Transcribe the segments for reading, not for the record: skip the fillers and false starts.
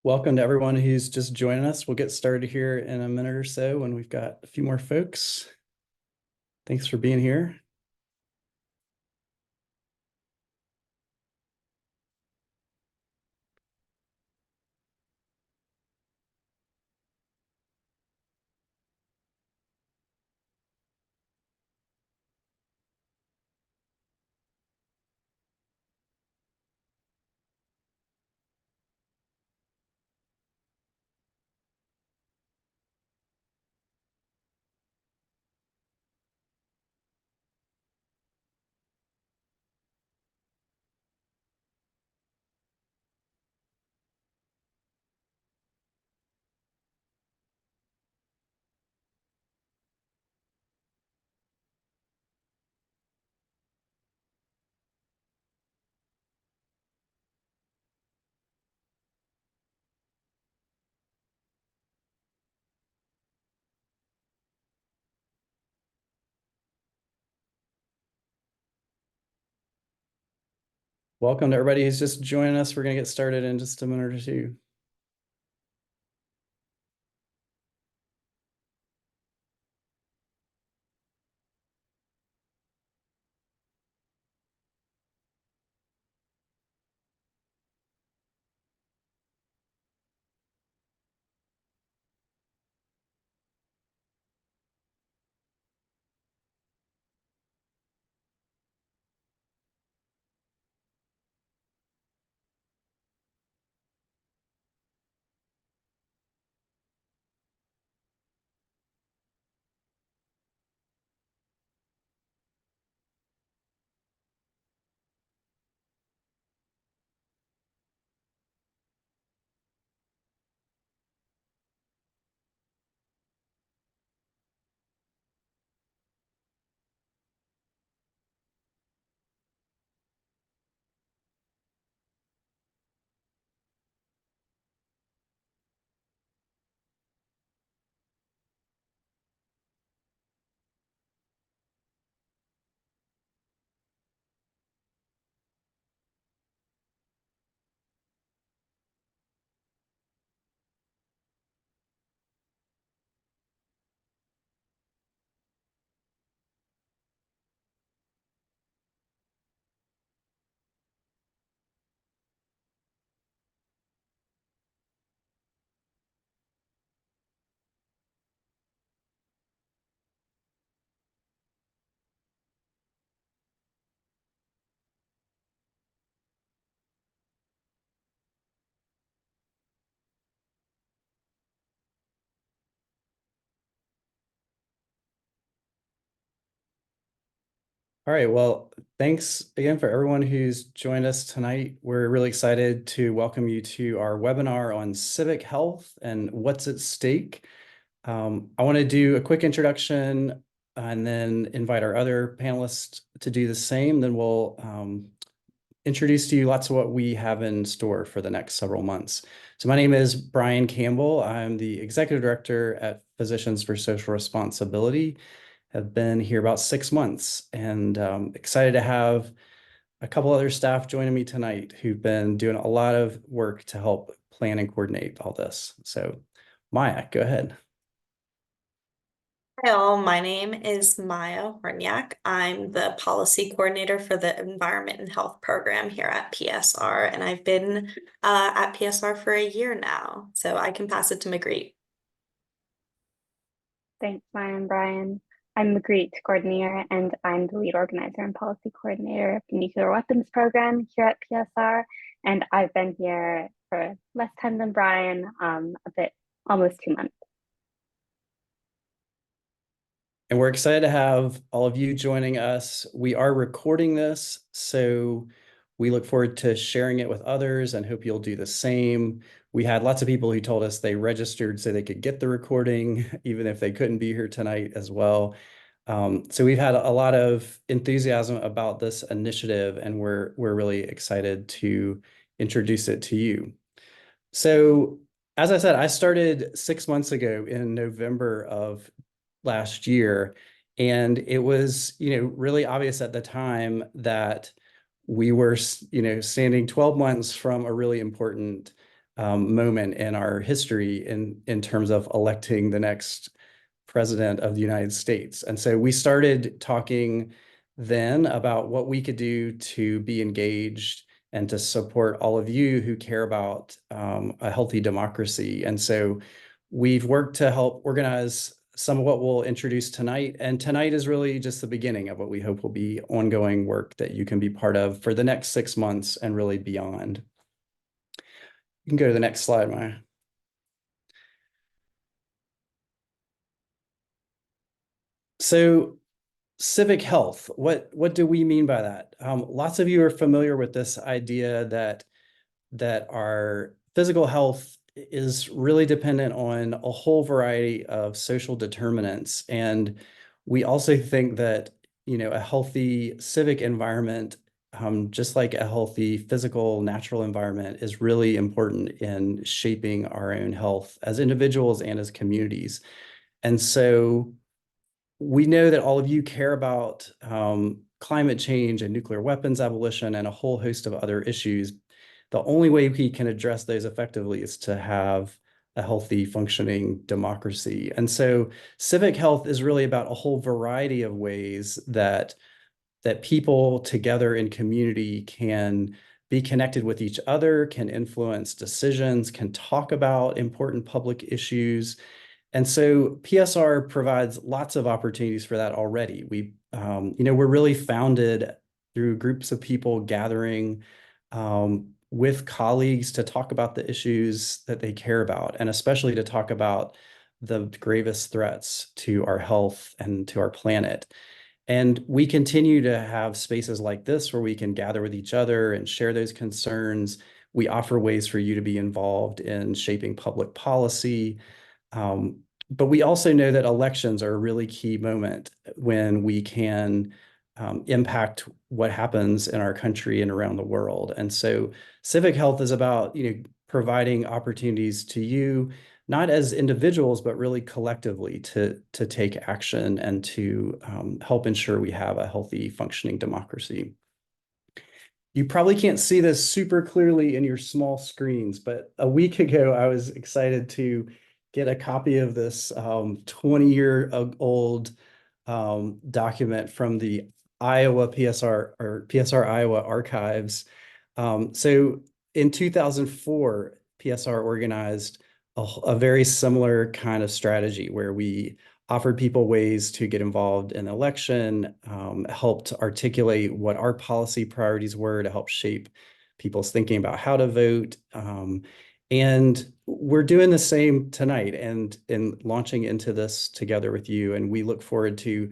Welcome to everyone who's just joining us. We'll get started here in a minute or so when we've got a few more folks. Thanks for being here. Welcome to everybody who's just joining us. We're going to get started in just a minute or two. All right. Well, thanks again for everyone who's joined us tonight. We're really excited to welcome you to our webinar on civic health and what's at stake. I want to do a quick introduction and then invite our other panelists to do the same. Then we'll introduce to you lots of what we have in store for the next several months. So my name is Brian Campbell. I'm the Executive Director at Physicians for Social Responsibility. Have been here about 6 months and excited to have a couple other staff joining me tonight who've been doing a lot of work to help plan and coordinate all this. So Maya, go ahead. Hi all, my name is Maya Horniak. I'm the policy coordinator for the Environment and Health program here at PSR, and I've been at PSR for a year now, so I can pass it to Magritte. Thanks, Maya and Brian. I'm the Magritte coordinator, and I'm the lead organizer and policy coordinator of the nuclear weapons program here at PSR. And I've been here for less time than Brian, almost 2 months. And we're excited to have all of you joining us. We are recording this, so we look forward to sharing it with others and hope you'll do the same. We had lots of people who told us they registered so they could get the recording, even if they couldn't be here tonight as well. So we've had a lot of enthusiasm about this initiative, and we're really excited to introduce it to you. So as I said, I started 6 months ago in November of last year. And it was, really obvious at the time that we were, standing 12 months from a really important moment in our history in terms of electing the next president of the United States. And so we started talking then about what we could do to be engaged and to support all of you who care about a healthy democracy. And so we've worked to help organize some of what we'll introduce tonight. And tonight is really just the beginning of what we hope will be ongoing work that you can be part of for the next 6 months and really beyond. You can go to the next slide, Maya. So civic health, what do we mean by that? Lots of you are familiar with this idea that our physical health is really dependent on a whole variety of social determinants. And we also think that, a healthy civic environment, just like a healthy physical natural environment, is really important in shaping our own health as individuals and as communities. And so we know that all of you care about climate change and nuclear weapons abolition and a whole host of other issues. The only way we can address those effectively is to have a healthy, functioning democracy. And so civic health is really about a whole variety of ways that people together in community can be connected with each other, can influence decisions, can talk about important public issues. And so PSR provides lots of opportunities for that already. We're really founded through groups of people gathering with colleagues to talk about the issues that they care about, and especially to talk about the gravest threats to our health and to our planet. And we continue to have spaces like this where we can gather with each other and share those concerns. We offer ways for you to be involved in shaping public policy. But we also know that elections are a really key moment when we can impact what happens in our country and around the world. And so civic health is about, providing opportunities to you, not as individuals, but really collectively to take action and to help ensure we have a healthy, functioning democracy. You probably can't see this super clearly in your small screens, but a week ago, I was excited to get a copy of this 20-year-old document from the Iowa PSR or PSR Iowa archives. So in 2004, PSR organized a very similar kind of strategy where we offered people ways to get involved in the election, helped articulate what our policy priorities were to help shape people's thinking about how to vote. And we're doing the same tonight and launching into this together with you. And we look forward to,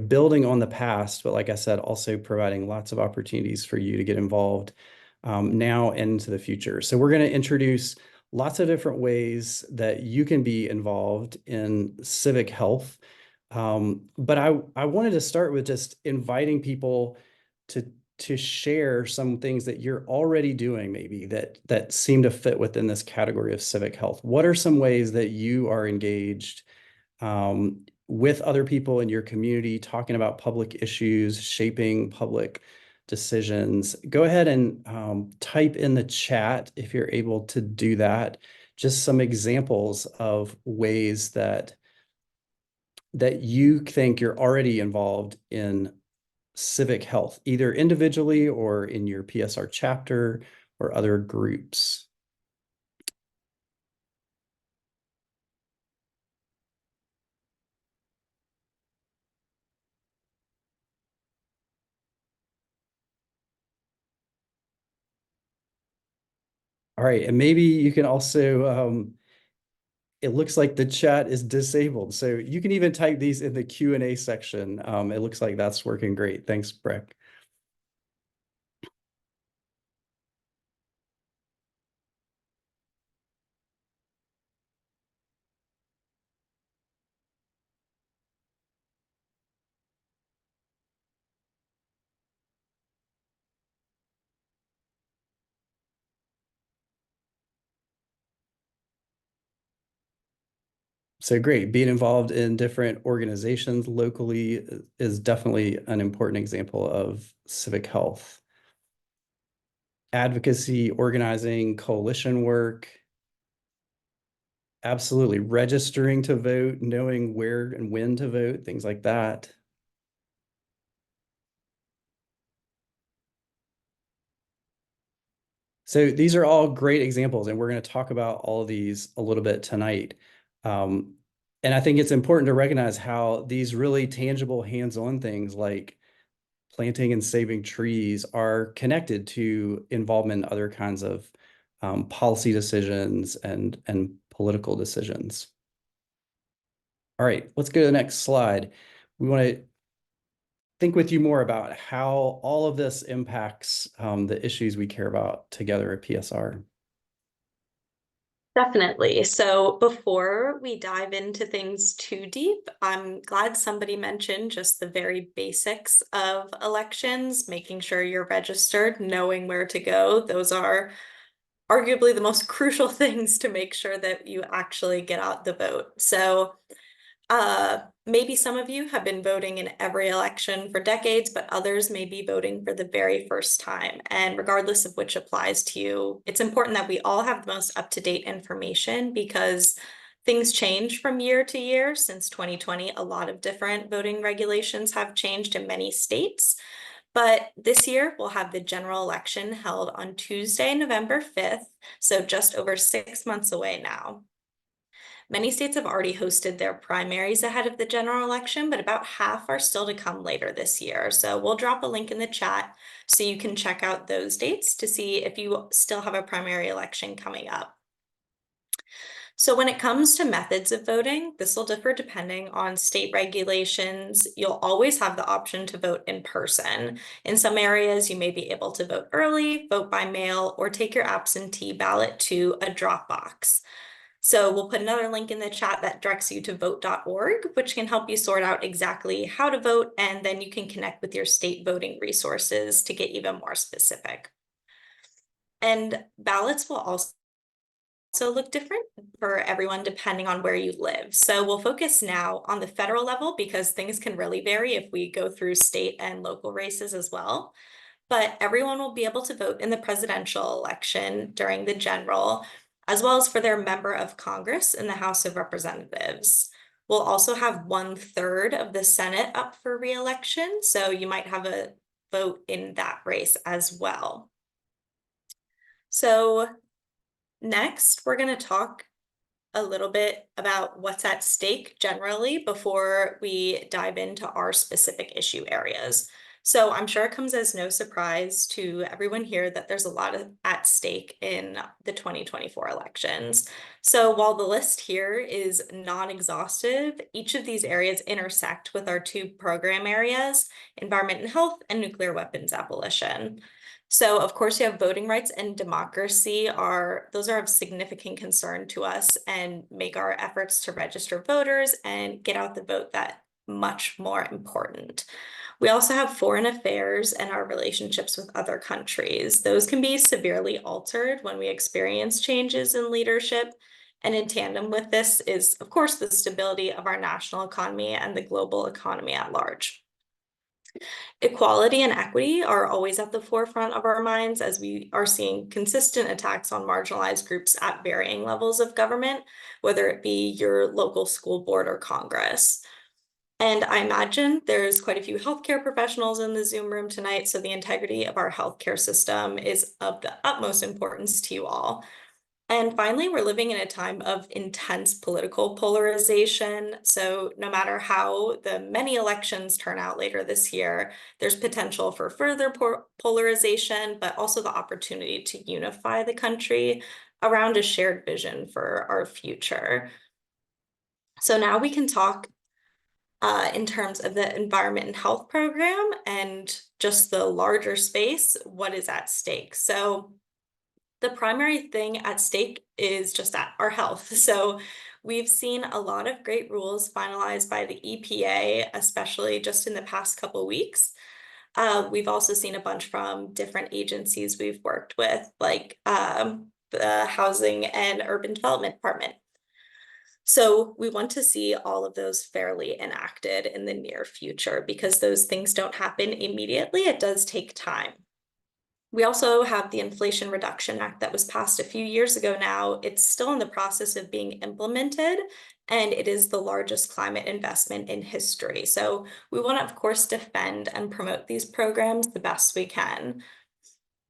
building on the past, but like I said, also providing lots of opportunities for you to get involved now and into the future. So we're going to introduce lots of different ways that you can be involved in civic health. But I wanted to start with just inviting people to share some things that you're already doing, maybe that seem to fit within this category of civic health. What are some ways that you are engaged with other people in your community, talking about public issues, shaping public decisions? Go ahead and type in the chat if you're able to do that. Just some examples of ways that you think you're already involved in civic health, either individually or in your PSR chapter or other groups. All right, and maybe you can also, it looks like the chat is disabled, so you can even type these in the Q&A section. It looks like that's working great. Thanks, Breck. So great. Being involved in different organizations locally is definitely an important example of civic health. Advocacy, organizing, coalition work, Absolutely. Registering to vote, knowing where and when to vote, things like that. So these are all great examples, and we're going to talk about all of these a little bit tonight. And I think it's important to recognize how these really tangible hands-on things like planting and saving trees are connected to involvement in other kinds of policy decisions and political decisions. All right, let's go to the next slide. We want to think with you more about how all of this impacts the issues we care about together at PSR. Definitely. So before we dive into things too deep, I'm glad somebody mentioned just the very basics of elections, making sure you're registered, knowing where to go. Those are arguably the most crucial things to make sure that you actually get out the vote. So maybe some of you have been voting in every election for decades, but others may be voting for the very first time. And regardless of which applies to you, it's important that we all have the most up-to-date information because things change from year to year. Since 2020, a lot of different voting regulations have changed in many states. But this year, we'll have the general election held on Tuesday, November 5th, so just over 6 months away now. Many states have already hosted their primaries ahead of the general election, but about half are still to come later this year. So we'll drop a link in the chat so you can check out those dates to see if you still have a primary election coming up. So when it comes to methods of voting, this will differ depending on state regulations. You'll always have the option to vote in person. In some areas, you may be able to vote early, vote by mail, or take your absentee ballot to a drop box. So we'll put another link in the chat that directs you to vote.org, which can help you sort out exactly how to vote, and then you can connect with your state voting resources to get even more specific. And ballots will also look different for everyone depending on where you live. So we'll focus now on the federal level because things can really vary if we go through state and local races as well. But everyone will be able to vote in the presidential election during the general, as well as for their member of Congress in the House of Representatives. We'll also have 1/3 of the Senate up for re-election, so you might have a vote in that race as well. So next, we're going to talk a little bit about what's at stake generally before we dive into our specific issue areas. So I'm sure it comes as no surprise to everyone here that there's a lot at stake in the 2024 elections. So while the list here is non-exhaustive, each of these areas intersect with our two program areas, environment and health and nuclear weapons abolition. So of course you have voting rights and democracy those are of significant concern to us and make our efforts to register voters and get out the vote that much more important. We also have foreign affairs and our relationships with other countries. Those can be severely altered when we experience changes in leadership. And in tandem with this is, of course, the stability of our national economy and the global economy at large. Equality and equity are always at the forefront of our minds as we are seeing consistent attacks on marginalized groups at varying levels of government, whether it be your local school board or Congress. And I imagine there's quite a few healthcare professionals in the Zoom room tonight, so the integrity of our healthcare system is of the utmost importance to you all. And finally, we're living in a time of intense political polarization. So no matter how the many elections turn out later this year, there's potential for further polarization, but also the opportunity to unify the country around a shared vision for our future. So now we can talk in terms of the environment and health program and just the larger space, what is at stake. So the primary thing at stake is just that, our health. So we've seen a lot of great rules finalized by the EPA, especially just in the past couple of weeks. We've also seen a bunch from different agencies we've worked with, like the Housing and Urban Development Department. So we want to see all of those fairly enacted in the near future because those things don't happen immediately. It does take time. We also have the Inflation Reduction Act that was passed a few years ago now. It's still in the process of being implemented, and it is the largest climate investment in history. So we want to, of course, defend and promote these programs the best we can.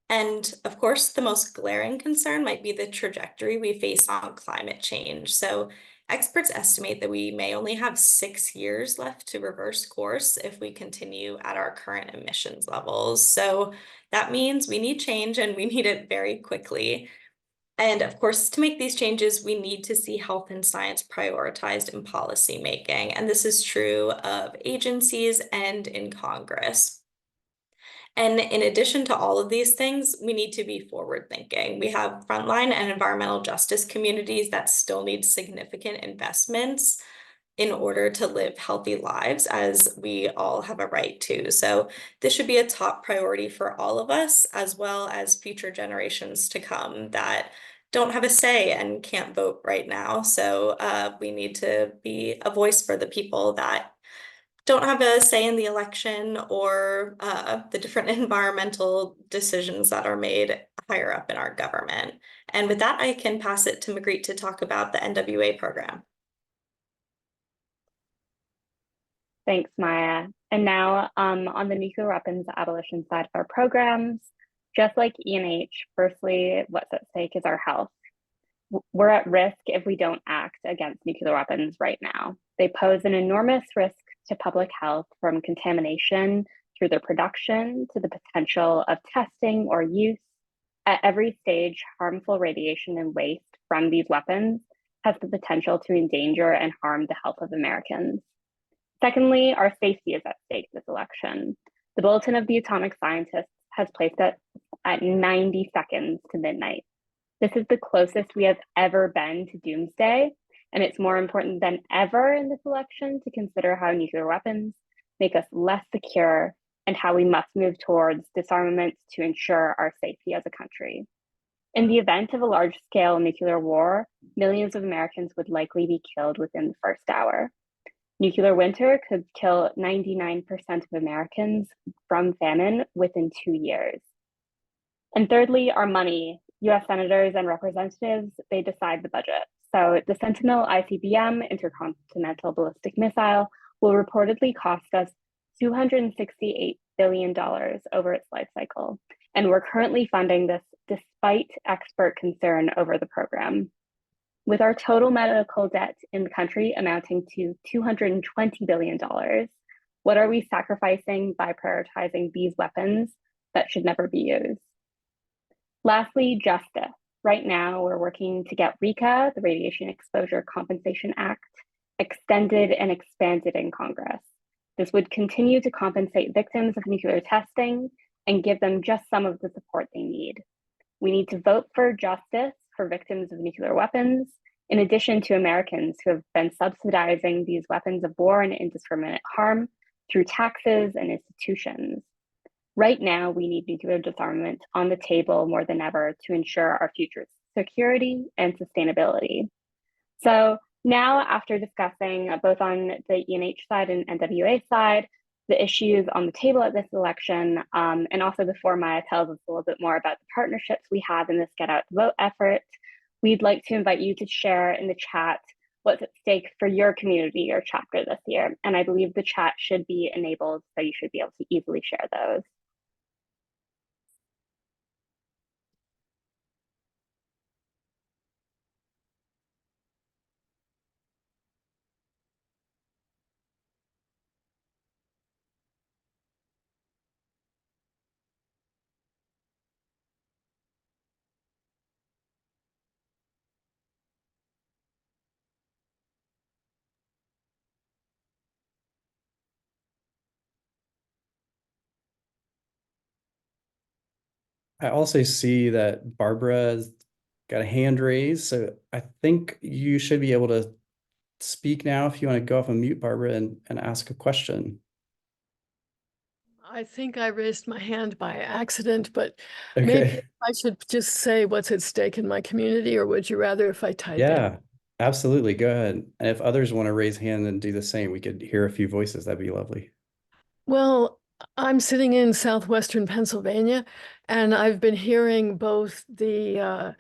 And of course, the most glaring concern might be the trajectory we face on climate change. So experts estimate that we may only have 6 years left to reverse course if we continue at our current emissions levels. So that means we need change and we need it very quickly. And of course, to make these changes, we need to see health and science prioritized in policy making. And this is true of agencies and in Congress. And in addition to all of these things, we need to be forward thinking. We have frontline and environmental justice communities that still need significant investments in order to live healthy lives, as we all have a right to. So this should be a top priority for all of us, as well as future generations to come that don't have a say and can't vote right now. So we need to be a voice for the people that don't have a say in the election or the different environmental decisions that are made higher up in our government. And with that, I can pass it to Magritte to talk about the NWA program. Thanks, Maya. And now on the nuclear weapons abolition side of our programs, just like E&H, firstly, what's at stake is our health. We're at risk if we don't act against nuclear weapons right now. They pose an enormous risk to public health, from contamination through their production to the potential of testing or use. At every stage, harmful radiation and waste from these weapons has the potential to endanger and harm the health of Americans. Secondly, our safety is at stake this election. The Bulletin of the Atomic Scientists has placed it at 90 seconds to midnight. This is the closest we have ever been to doomsday, and it's more important than ever in this election to consider how nuclear weapons make us less secure and how we must move towards disarmament to ensure our safety as a country. In the event of a large-scale nuclear war, millions of Americans would likely be killed within the first hour. Nuclear winter could kill 99% of Americans from famine within 2 years. And thirdly, our money. US senators and representatives, they decide the budget. So the Sentinel ICBM intercontinental ballistic missile will reportedly cost us $268 billion over its life cycle. And we're currently funding this despite expert concern over the program. With our total medical debt in the country amounting to $220 billion, what are we sacrificing by prioritizing these weapons that should never be used? Lastly, justice. Right now, we're working to get RECA, the Radiation Exposure Compensation Act, extended and expanded in Congress. This would continue to compensate victims of nuclear testing and give them just some of the support they need. We need to vote for justice for victims of nuclear weapons, in addition to Americans who have been subsidizing these weapons of war and indiscriminate harm through taxes and institutions. Right now, we need nuclear disarmament on the table more than ever to ensure our future security and sustainability. So now, after discussing both on the E&H side and NWA side, the issues on the table at this election, and also before Maya tells us a little bit more about the partnerships we have in this Get Out the Vote effort, we'd like to invite you to share in the chat what's at stake for your community or chapter this year. And I believe the chat should be enabled, so you should be able to easily share those. I also see that Barbara's got a hand raised, so I think you should be able to speak now if you want to go off and mute, Barbara, and ask a question. I think I raised my hand by accident, but Okay. maybe I should just say what's at stake in my community, or would you rather if I type it? Yeah, absolutely. Go ahead. And if others want to raise hand and do the same, we could hear a few voices. That'd be lovely. Well, I'm sitting in southwestern Pennsylvania, and I've been hearing both the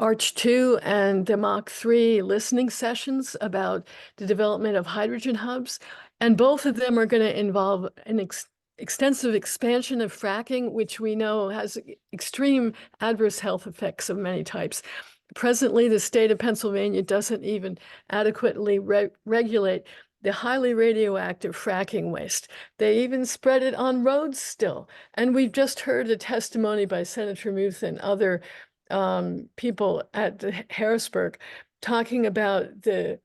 Arch 2 and the Mach 3 listening sessions about the development of hydrogen hubs. And both of them are going to involve an extensive expansion of fracking, which we know has extreme adverse health effects of many types. Presently, the state of Pennsylvania doesn't even adequately regulate the highly radioactive fracking waste. They even spread it on roads still. And we've just heard a testimony by Senator Muth and other people at the Harrisburg talking about the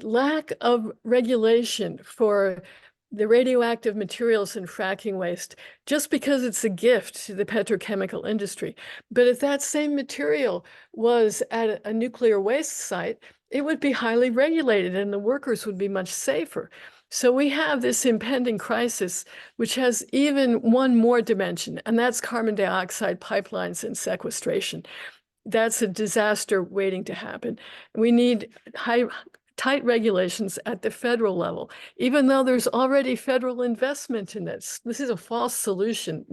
lack of regulation for the radioactive materials in fracking waste just because it's a gift to the petrochemical industry. But if that same material was at a nuclear waste site, it would be highly regulated and the workers would be much safer. So we have this impending crisis, which has even one more dimension, and that's carbon dioxide pipelines and sequestration. That's a disaster waiting to happen. We need tight regulations at the federal level, even though there's already federal investment in this. This is a false solution.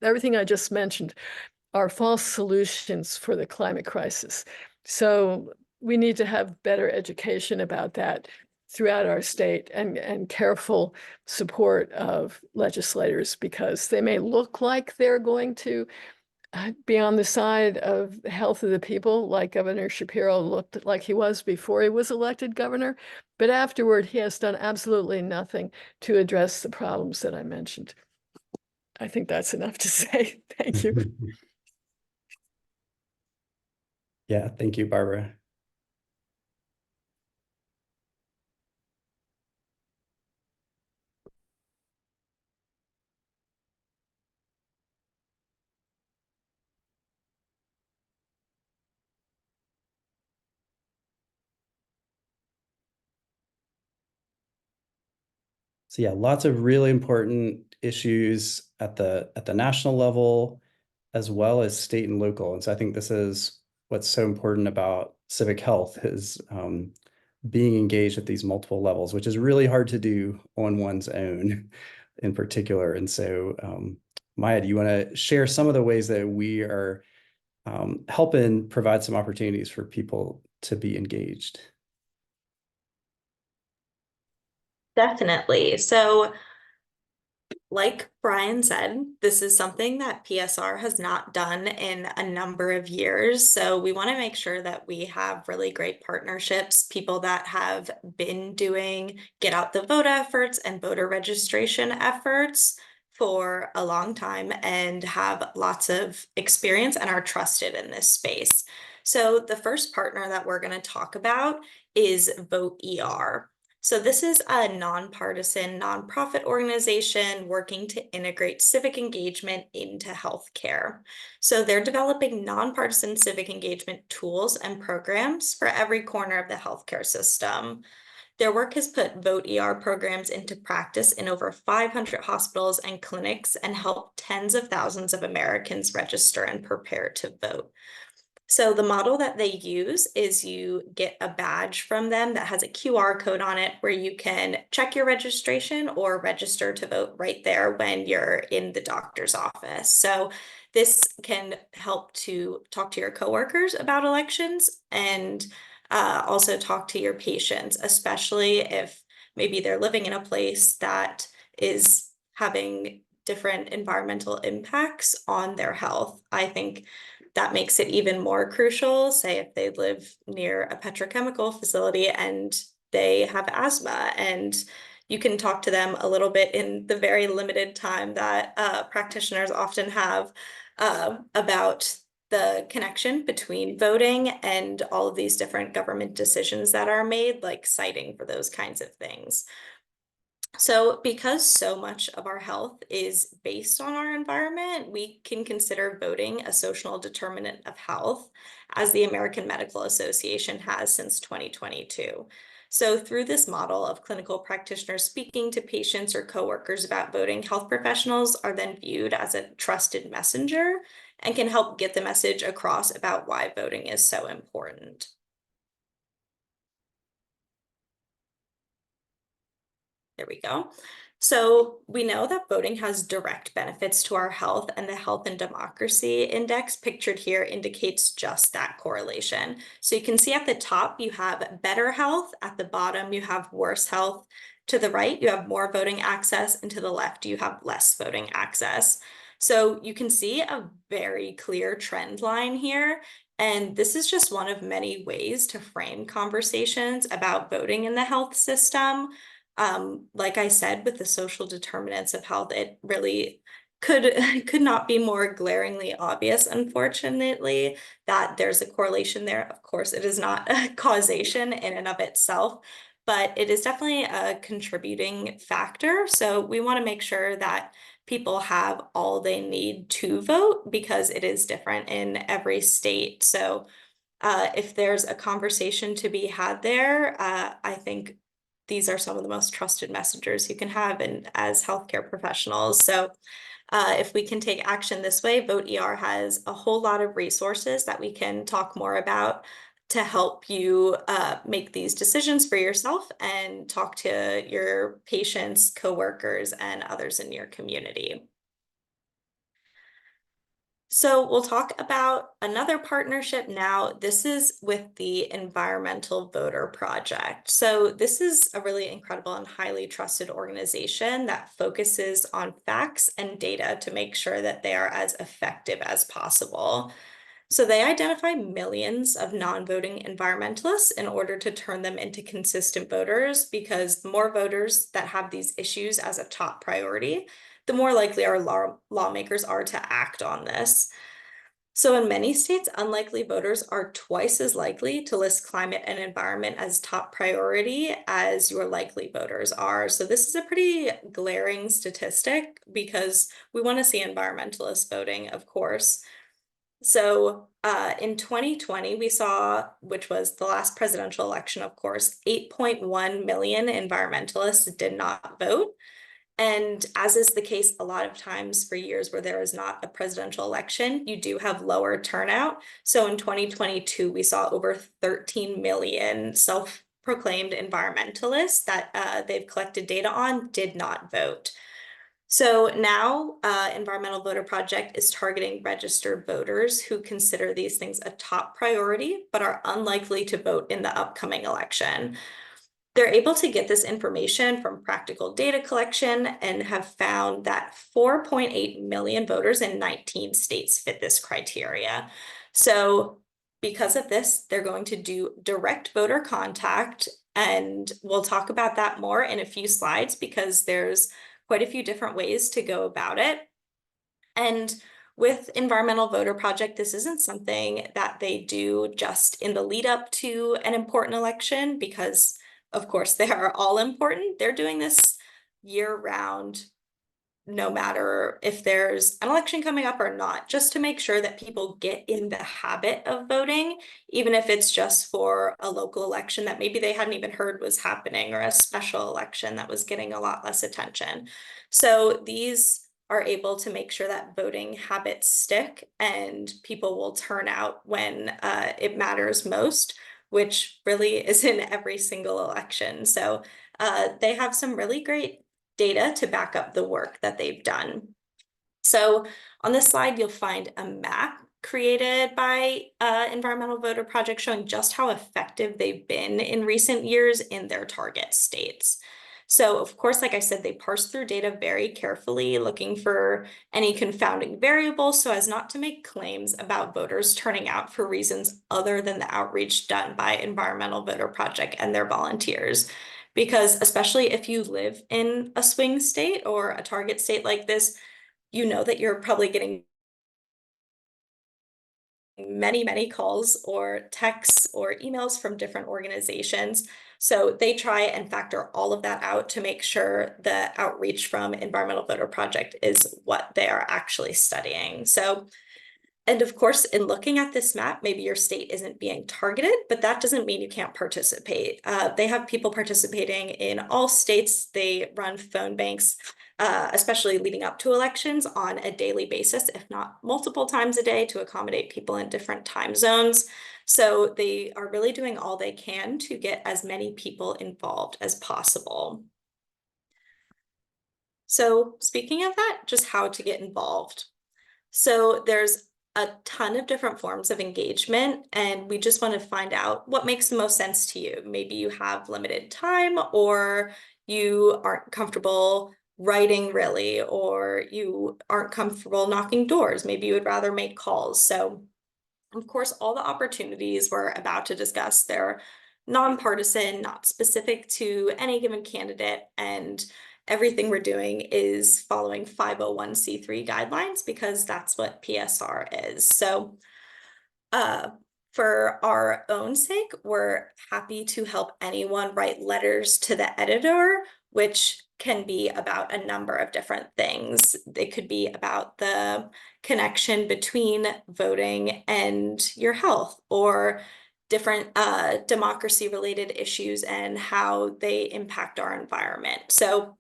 Everything I just mentioned are false solutions for the climate crisis. So we need to have better education about that throughout our state and careful support of legislators, because they may look like they're going to be on the side of the health of the people, like Governor Shapiro looked like he was before he was elected governor. But afterward, he has done absolutely nothing to address the problems that I mentioned. I think that's enough to say. Thank you. Yeah, thank you, Barbara. So yeah, lots of really important issues at the national level, as well as state and local. And so I think this is what's so important about civic health is being engaged at these multiple levels, which is really hard to do on one's own in particular. And so Maya, do you want to share some of the ways that we are helping provide some opportunities for people to be engaged? Definitely. So, like Brian said, this is something that PSR has not done in a number of years. So we want to make sure that we have really great partnerships, people that have been doing get out the vote efforts and voter registration efforts for a long time and have lots of experience and are trusted in this space. So the first partner that we're going to talk about is Vote ER. So this is a nonpartisan nonprofit organization working to integrate civic engagement into healthcare. So they're developing nonpartisan civic engagement tools and programs for every corner of the healthcare system. Their work has put Vote ER programs into practice in over 500 hospitals and clinics and helped tens of thousands of Americans register and prepare to vote. So the model that they use is you get a badge from them that has a QR code on it where you can check your registration or register to vote right there when you're in the doctor's office. So this can help to talk to your coworkers about elections and also talk to your patients, especially if maybe they're living in a place that is having different environmental impacts on their health. I think that makes it even more crucial, say if they live near a petrochemical facility and they have asthma, and you can talk to them a little bit in the very limited time that practitioners often have about the connection between voting and all of these different government decisions that are made, like citing for those kinds of things. So because so much of our health is based on our environment, we can consider voting a social determinant of health, as the American Medical Association has since 2022. So through this model of clinical practitioners speaking to patients or coworkers about voting, health professionals are then viewed as a trusted messenger and can help get the message across about why voting is so important. There we go. So we know that voting has direct benefits to our health, and the Health and Democracy Index pictured here indicates just that correlation. So you can see at the top, you have better health. At the bottom, you have worse health. To the right, you have more voting access, and to the left, you have less voting access. So you can see a very clear trend line here. And this is just one of many ways to frame conversations about voting in the health system. Like I said, with the social determinants of health, it really could not be more glaringly obvious, unfortunately, that there's a correlation there. Of course, it is not a causation in and of itself, but it is definitely a contributing factor. So we want to make sure that people have all they need to vote, because it is different in every state. So if there's a conversation to be had there, I think these are some of the most trusted messengers you can have as healthcare professionals. So if we can take action this way, Vote ER has a whole lot of resources that we can talk more about to help you make these decisions for yourself and talk to your patients, coworkers, and others in your community. So we'll talk about another partnership now. This is with the Environmental Voter Project. So this is a really incredible and highly trusted organization that focuses on facts and data to make sure that they are as effective as possible. So they identify millions of non-voting environmentalists in order to turn them into consistent voters, because the more voters that have these issues as a top priority, the more likely our lawmakers are to act on this. So in many states, unlikely voters are twice as likely to list climate and environment as top priority as your likely voters are. So this is a pretty glaring statistic, because we want to see environmentalists voting, of course. So in 2020, we saw, which was the last presidential election, of course, 8.1 million environmentalists did not vote. And as is the case a lot of times for years where there is not a presidential election, you do have lower turnout. So in 2022, we saw over 13 million self-proclaimed environmentalists that they've collected data on did not vote. So now Environmental Voter Project is targeting registered voters who consider these things a top priority, but are unlikely to vote in the upcoming election. They're able to get this information from practical data collection and have found that 4.8 million voters in 19 states fit this criteria. So because of this, they're going to do direct voter contact, and we'll talk about that more in a few slides, because there's quite a few different ways to go about it. And with Environmental Voter Project, this isn't something that they do just in the lead up to an important election, because of course they are all important. They're doing this year round, no matter if there's an election coming up or not, just to make sure that people get in the habit of voting, even if it's just for a local election that maybe they hadn't even heard was happening, or a special election that was getting a lot less attention. So these are able to make sure that voting habits stick and people will turn out when it matters most, which really is in every single election. So they have some really great data to back up the work that they've done. So on this slide, you'll find a map created by Environmental Voter Project showing just how effective they've been in recent years in their target states. So of course, like I said, they parse through data very carefully, looking for any confounding variables so as not to make claims about voters turning out for reasons other than the outreach done by Environmental Voter Project and their volunteers. Because especially if you live in a swing state or a target state like this, you know that you're probably getting many calls or texts or emails from different organizations. So they try and factor all of that out to make sure the outreach from Environmental Voter Project is what they are actually studying. So, and of course, in looking at this map, maybe your state isn't being targeted, but that doesn't mean you can't participate. They have people participating in all states. They run phone banks, especially leading up to elections, on a daily basis, if not multiple times a day, to accommodate people in different time zones. So they are really doing all they can to get as many people involved as possible. So speaking of that, just how to get involved. So there's a ton of different forms of engagement, and we just want to find out what makes the most sense to you. Maybe you have limited time, or you aren't comfortable writing really, or you aren't comfortable knocking doors. Maybe you would rather make calls. So of course, all the opportunities we're about to discuss, they're nonpartisan, not specific to any given candidate, and everything we're doing is following 501c3 guidelines because that's what PSR is. So uh, for our own sake, we're happy to help anyone write letters to the editor, which can be about a number of different things. It could be about the connection between voting and your health, or different democracy related issues and how they impact our environment. So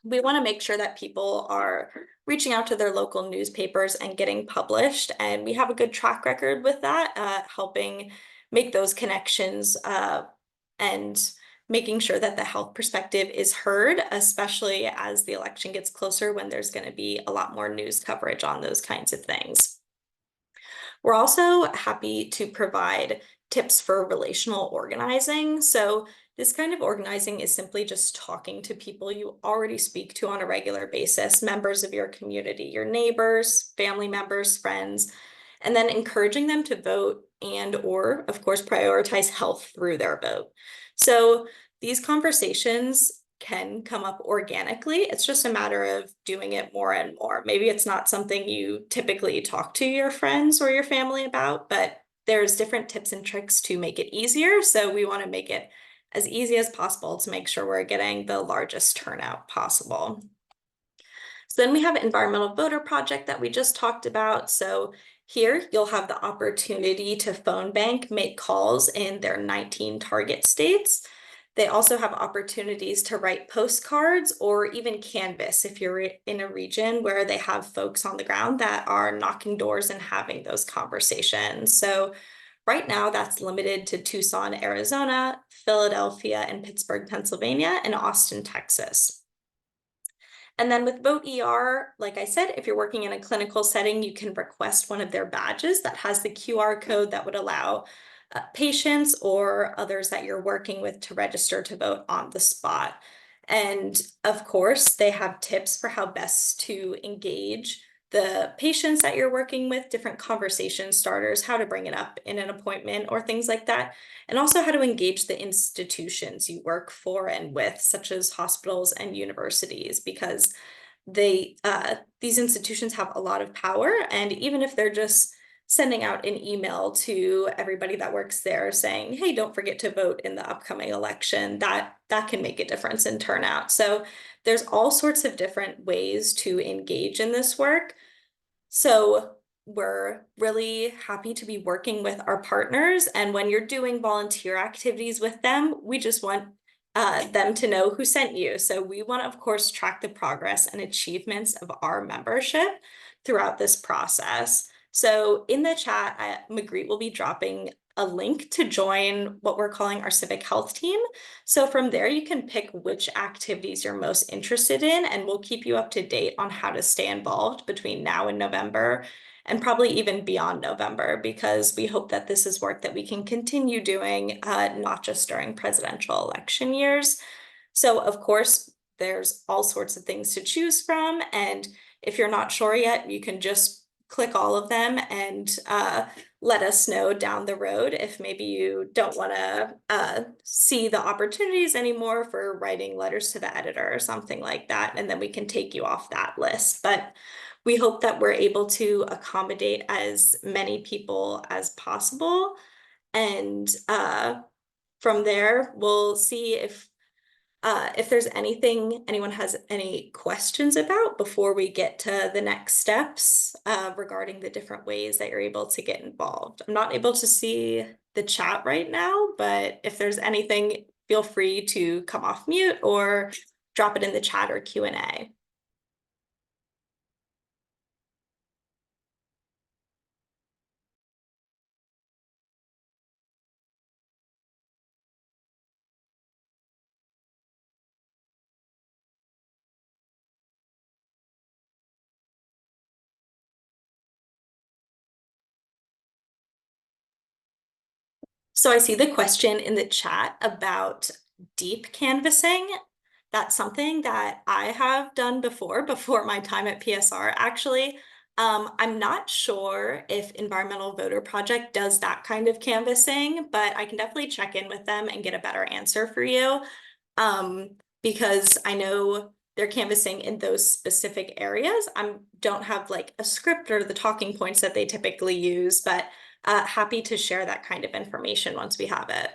we want to make sure that people are reaching out to their local newspapers and getting published. And we have a good track record with that, helping make those connections and making sure that the health perspective is heard, especially as the election gets closer when there's going to be a lot more news coverage on those kinds of things. We're also happy to provide tips for relational organizing. So this kind of organizing is simply just talking to people you already speak to on a regular basis, members of your community, your neighbors, family members, friends, and then encouraging them to vote and or, of course, prioritize health through their vote. So these conversations can come up organically. It's just a matter of doing it more and more. Maybe it's not something you typically talk to your friends or your family about, but there's different tips and tricks to make it easier. So we want to make it as easy as possible to make sure we're getting the largest turnout possible. So then we have Environmental Voter Project that we just talked about. So here you'll have the opportunity to phone bank, make calls in their 19 target states. They also have opportunities to write postcards or even canvas if you're in a region where they have folks on the ground that are knocking doors and having those conversations. So right now that's limited to Tucson, Arizona, Philadelphia and Pittsburgh, Pennsylvania, and Austin, Texas. And then with Vote ER, like I said, if you're working in a clinical setting, you can request one of their badges that has the QR code that would allow patients or others that you're working with to register to vote on the spot. And of course, they have tips for how best to engage the patients that you're working with, different conversation starters, how to bring it up in an appointment or things like that, and also how to engage the institutions you work for and with, such as hospitals and universities, because these institutions have a lot of power, and even if they're just sending out an email to everybody that works there saying, hey, don't forget to vote in the upcoming election, that can make a difference in turnout. So there's all sorts of different ways to engage in this work. So we're really happy to be working with our partners. And when you're doing volunteer activities with them, we just want them to know who sent you. So we want to, of course, track the progress and achievements of our membership throughout this process. So in the chat, Magritte will be dropping a link to join what we're calling our civic health team. So from there, you can pick which activities you're most interested in, and we'll keep you up to date on how to stay involved between now and November, and probably even beyond November, because we hope that this is work that we can continue doing, not just during presidential election years. So of course, there's all sorts of things to choose from, and if you're not sure yet, you can just click all of them and let us know down the road if maybe you don't want to see the opportunities anymore for writing letters to the editor or something like that, and then we can take you off that list. But we hope that we're able to accommodate as many people as possible. And from there, we'll see if there's anything anyone has any questions about before we get to the next steps regarding the different ways that you're able to get involved. I'm not able to see the chat right now, but if there's anything, feel free to come off mute or drop it in the chat or Q&A. So I see the question in the chat about deep canvassing. That's something that I have done before my time at PSR, actually. I'm not sure if Environmental Voter Project does that kind of canvassing, but I can definitely check in with them and get a better answer for you. Because I know they're canvassing in those specific areas. I don't have like a script or the talking points that they typically use, but happy to share that kind of information once we have it.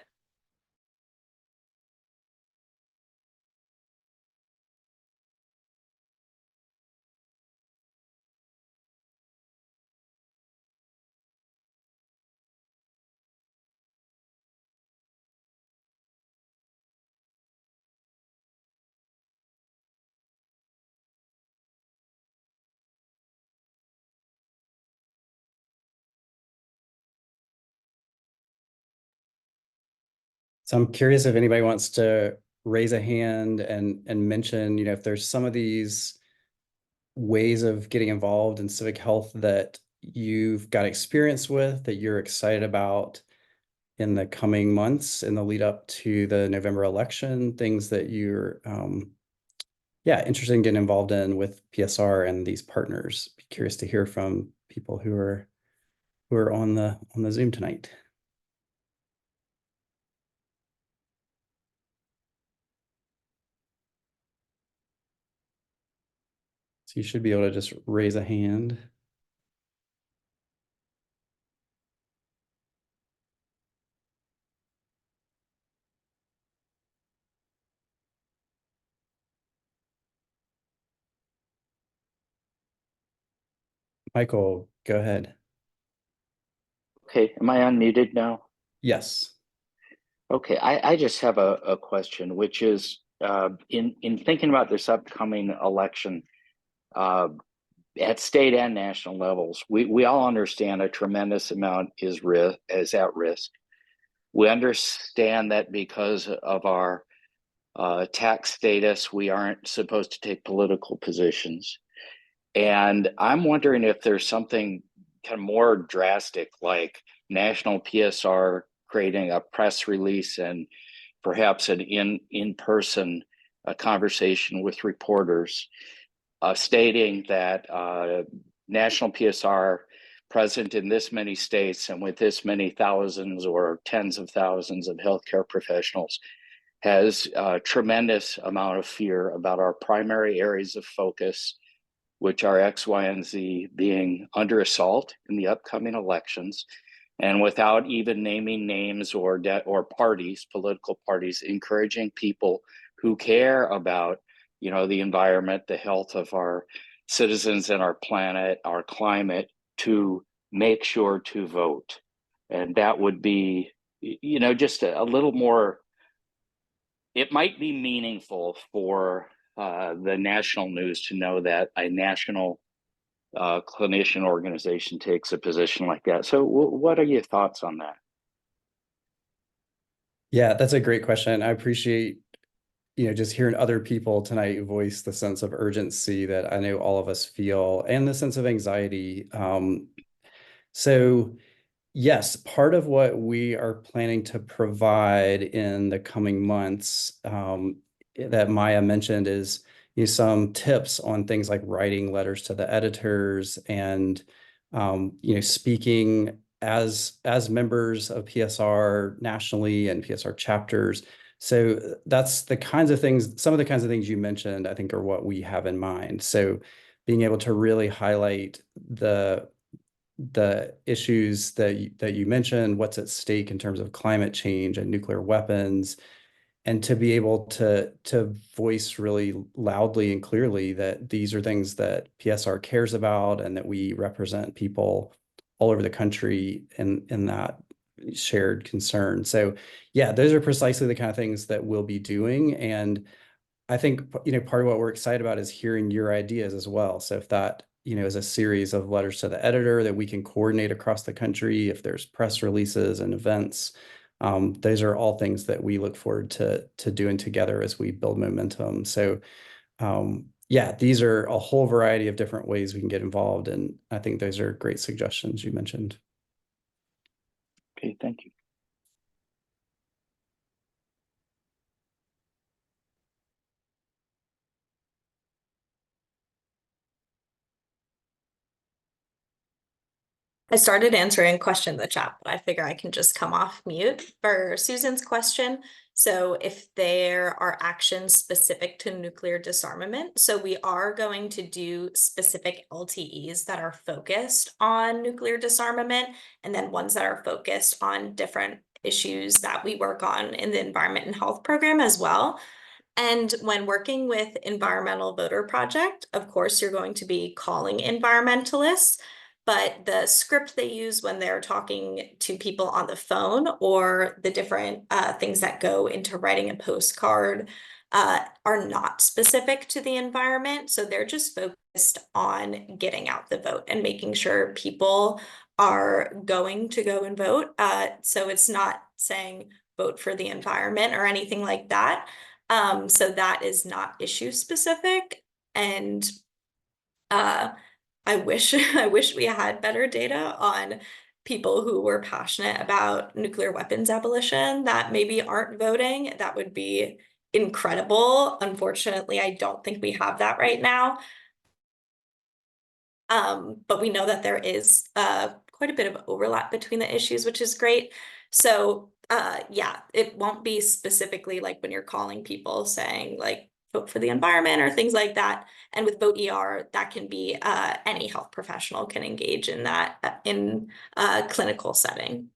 So I'm curious if anybody wants to raise a hand and mention, if there's some of these ways of getting involved in civic health that you've got experience with, that you're excited about in the coming months in the lead up to the November election, things that you're interested in getting involved in with PSR and these partners. Be curious to hear from people who are on the Zoom tonight. So you should be able to just raise a hand. Michael, go ahead. Okay, am I unmuted now? Yes. Okay, I just have a question, which is in thinking about this upcoming election at state and national levels, we all understand a tremendous amount is at risk. We understand that because of our tax status, we aren't supposed to take political positions. And I'm wondering if there's something kind of more drastic, like national PSR creating a press release and perhaps an in-person conversation with reporters, stating that national PSR present in this many states and with this many thousands or tens of thousands of healthcare professionals has a tremendous amount of fear about our primary areas of focus, which are X, Y, and Z, being under assault in the upcoming elections, and without even naming names or parties, political parties, encouraging people who care about, the environment, the health of our citizens and our planet, our climate, to make sure to vote. And that would be, just a little more. It might be meaningful for the national news to know that a national clinician organization takes a position like that. So what are your thoughts on that? Yeah, that's a great question. I appreciate, just hearing other people tonight voice the sense of urgency that I know all of us feel and the sense of anxiety. So yes, part of what we are planning to provide in the coming months that Maya mentioned is some tips on things like writing letters to the editors and speaking as members of PSR nationally and PSR chapters. So that's the kinds of things, some of the kinds of things you mentioned, I think are what we have in mind. So being able to really highlight the issues that you mentioned, what's at stake in terms of climate change and nuclear weapons, and to be able to voice really loudly and clearly that these are things that PSR cares about and that we represent people all over the country in that shared concern. So yeah, those are precisely the kind of things that we'll be doing. And I think, part of what we're excited about is hearing your ideas as well. So if that, is a series of letters to the editor that we can coordinate across the country, if there's press releases and events, those are all things that we look forward to doing together as we build momentum. So yeah, these are a whole variety of different ways we can get involved. And I think those are great suggestions you mentioned. Okay, thank you. I started answering a question in the chat, but I figure I can just come off mute for Susan's question. So if there are actions specific to nuclear disarmament, so we are going to do specific LTEs that are focused on nuclear disarmament, and then ones that are focused on different issues that we work on in the environment and health program as well. And when working with Environmental Voter Project, of course, you're going to be calling environmentalists, but the script they use when they're talking to people on the phone, or the different things that go into writing a postcard, are not specific to the environment. So they're just focused on getting out the vote and making sure people are going to go and vote. So it's not saying vote for the environment or anything like that. So that is not issue specific. And I wish I wish we had better data on people who were passionate about nuclear weapons abolition that maybe aren't voting. That would be incredible. Unfortunately, I don't think we have that right now. But we know that there is quite a bit of overlap between the issues, which is great. So yeah, it won't be specifically like when you're calling people saying like vote for the environment or things like that. And with Vote ER, that can be any health professional can engage in that in a clinical setting.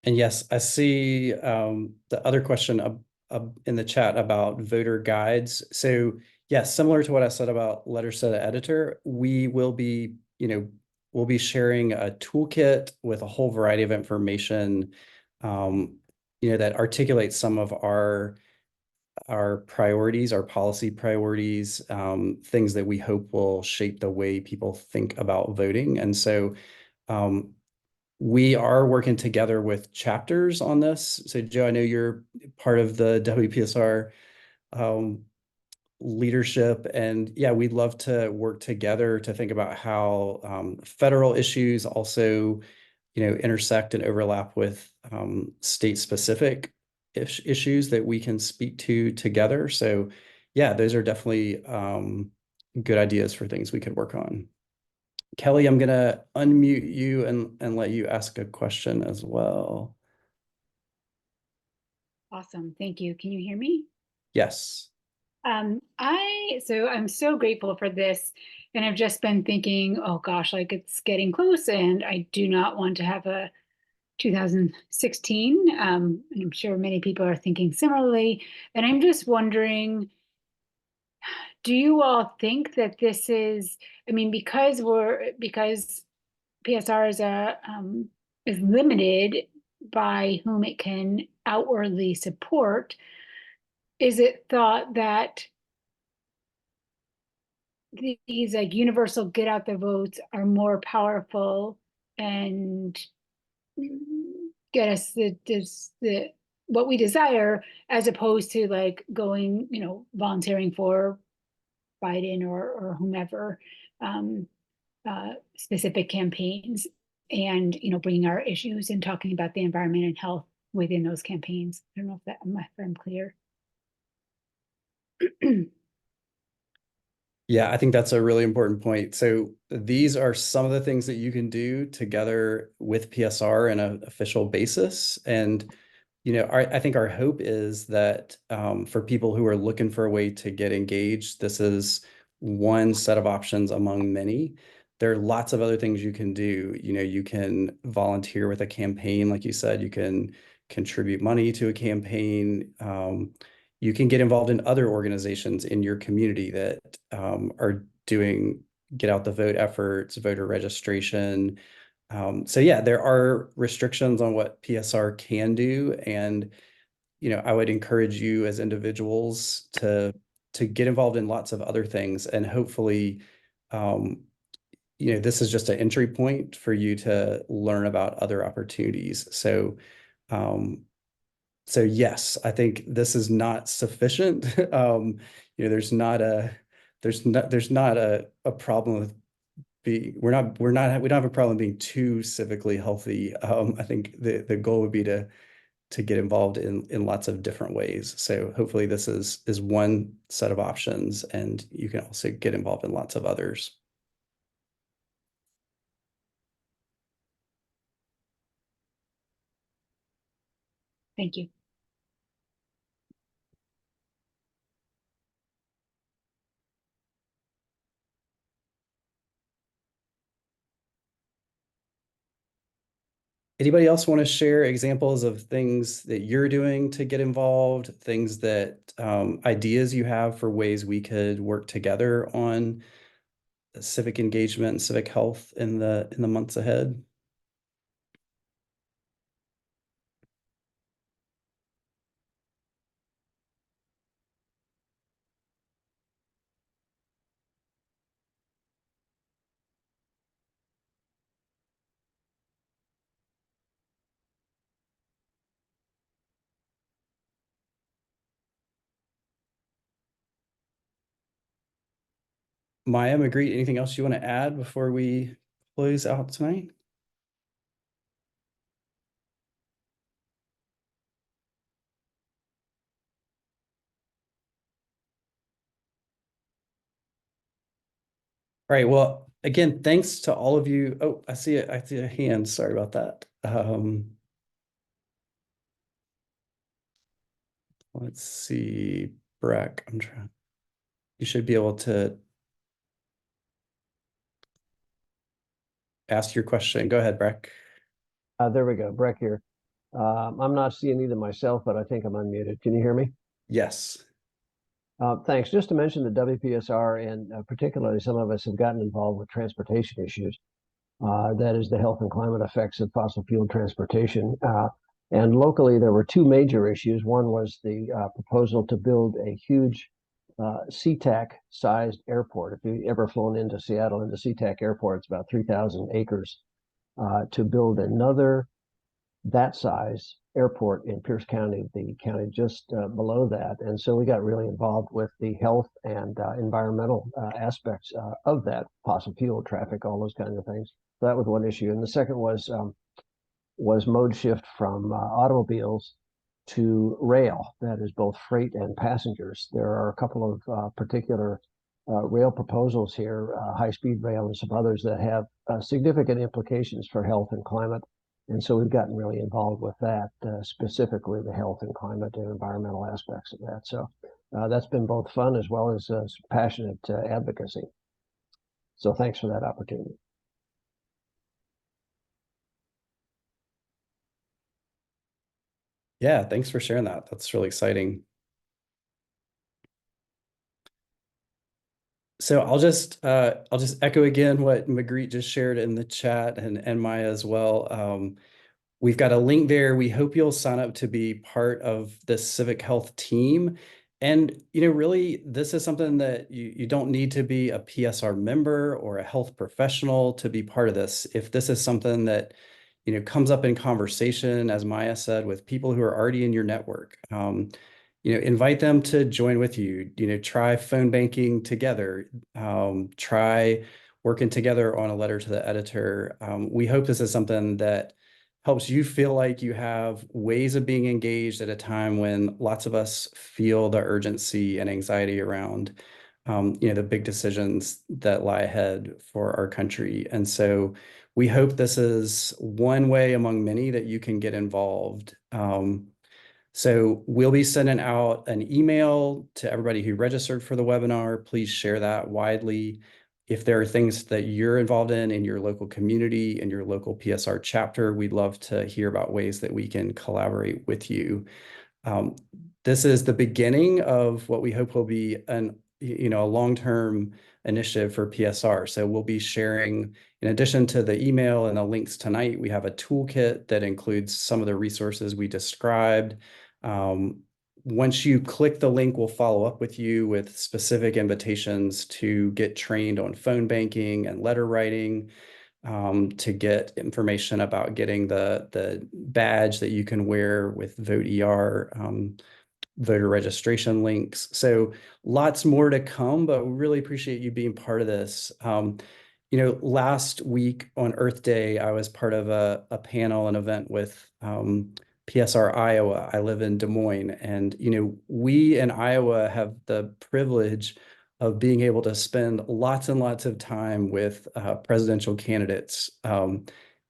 And yes, I see the other question in the chat about voter guides. So yes, similar to what I said about letter set editor, we will be, we'll be sharing a toolkit with a whole variety of information, that articulates some of our priorities, our policy priorities, things that we hope will shape the way people think about voting. And so we are working together with chapters on this. So Joe, I know you're part of the WPSR leadership, and yeah, we'd love to work together to think about how federal issues also, intersect and overlap with state-specific issues that we can speak to together. So yeah, those are definitely good ideas for things we could work on. Kelly, I'm gonna unmute you and let you ask a question as well. Awesome, thank you. Can you hear me? Yes. So I'm so grateful for this, and I've just been thinking, oh gosh, like it's getting close, and I do not want to have a 2016. And I'm sure many people are thinking similarly. And I'm just wondering, do you all think that this is, I mean, because PSR is limited by whom it can outwardly support, is it thought that these like universal get out the votes are more powerful and get us the what we desire, as opposed to like going, volunteering for Biden or whomever, specific campaigns, and bringing our issues and talking about the environment and health within those campaigns. I don't know if I'm clear. Yeah, I think that's a really important point. So these are some of the things that you can do together with PSR on an official basis. And, I think our hope is that for people who are looking for a way to get engaged, this is one set of options among many. There are lots of other things you can do. You can volunteer with a campaign, like you said, you can contribute money to a campaign. You can get involved in other organizations in your community that are doing get out the vote efforts, voter registration. So yeah, there are restrictions on what PSR can do. And, I would encourage you as individuals to get involved in lots of other things, and hopefully this is just an entry point for you to learn about other opportunities. So, so yes, I think this is not sufficient. There's not a problem with we don't have a problem being too civically healthy. I think the goal would be to get involved in lots of different ways. So hopefully this is one set of options, and you can also get involved in lots of others. Thank you. Anybody else want to share examples of things that you're doing to get involved, things that ideas you have for ways we could work together on civic engagement and civic health in the months ahead? Maya, Magritte, anything else you want to add before we close out tonight? All right. Well, again, thanks to all of you. Oh, I see a hand. Sorry about that. Let's see, Breck. I'm trying. You should be able to ask your question. Go ahead, Breck. There we go, Breck here. I'm not seeing either myself, but I think I'm unmuted. Can you hear me? Yes. Thanks. Just to mention the WPSR, and particularly some of us have gotten involved with transportation issues. That is the health and climate effects of fossil fuel transportation. And locally, there were two major issues. One was the proposal to build a huge SeaTac-sized airport. If you've ever flown into Seattle, into SeaTac Airport, it's about 3,000 acres, to build another that size airport in Pierce County, the county just below that. And so we got really involved with the health and environmental aspects of that, fossil fuel traffic, all those kinds of things. So that was one issue. And the second was mode shift from automobiles to rail, that is both freight and passengers. There are a couple of particular rail proposals here, high-speed rail and some others that have significant implications for health and climate. And so we've gotten really involved with that, specifically the health and climate and environmental aspects of that. So that's been both fun as well as passionate advocacy. So thanks for that opportunity. Yeah, thanks for sharing that. That's really exciting. So I'll just echo again what Magritte just shared in the chat, and Maya as well. We've got a link there. We hope you'll sign up to be part of the civic health team. And, really, this is something that you don't need to be a PSR member or a health professional to be part of this. If this is something that, comes up in conversation, as Maya said, with people who are already in your network, invite them to join with you. Try phone banking together. Try working together on a letter to the editor. We hope this is something that helps you feel like you have ways of being engaged at a time when lots of us feel the urgency and anxiety around, the big decisions that lie ahead for our country. And so we hope this is one way among many that you can get involved. So we'll be sending out an email to everybody who registered for the webinar. Please share that widely. If there are things that you're involved in your local community, in your local PSR chapter, we'd love to hear about ways that we can collaborate with you. This is the beginning of what we hope will be a long-term initiative for PSR. So we'll be sharing, in addition to the email and the links tonight, we have a toolkit that includes some of the resources we described. once you click the link, we'll follow up with you with specific invitations to get trained on phone banking and letter writing, to get information about getting the badge that you can wear with Vote ER, voter registration links. So lots more to come, but we really appreciate you being part of this. Last week on Earth Day, I was part of a panel, an event with PSR Iowa. I live in Des Moines, and we in Iowa have the privilege of being able to spend lots and lots of time with presidential candidates.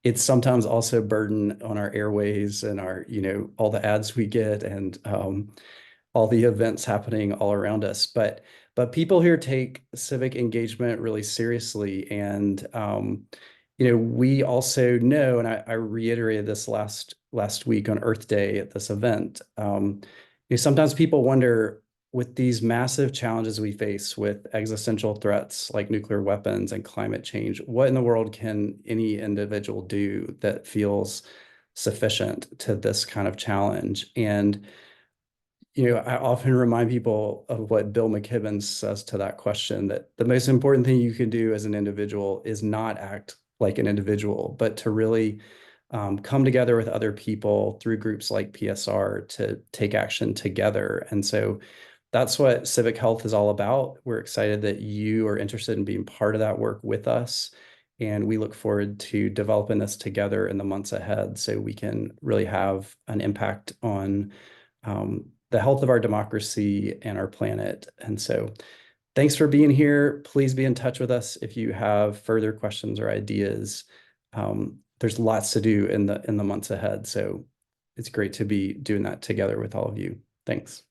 It's sometimes also a burden on our airways and our, all the ads we get and all the events happening all around us. But people here take civic engagement really seriously. And, we also know, and I reiterated this last week on Earth Day at this event, sometimes people wonder, with these massive challenges we face with existential threats like nuclear weapons and climate change, what in the world can any individual do that feels sufficient to this kind of challenge? And I often remind people of what Bill McKibben says to that question, that the most important thing you can do as an individual is not act like an individual, but to really come together with other people through groups like PSR to take action together. And so that's what Civic Health is all about. We're excited that you are interested in being part of that work with us. And we look forward to developing this together in the months ahead so we can really have an impact on the health of our democracy and our planet. And so thanks for being here. Please be in touch with us if you have further questions or ideas. There's lots to do in the months ahead. So it's great to be doing that together with all of you. Thanks.